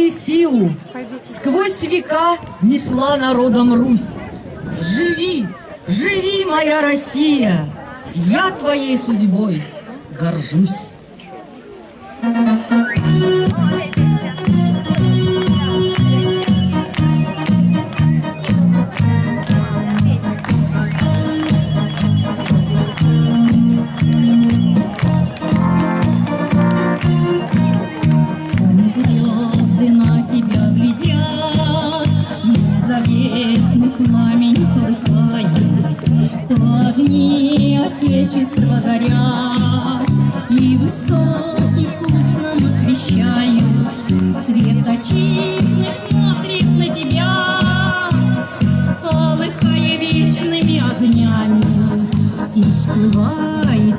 силу сквозь века несла народом Русь. Живи, живи, моя Россия, я твоей судьбой горжусь. Отечество горят, и высокий путь нам освещают. Свет отчизны смотрит на тебя, полыхая вечными огнями, и всплывает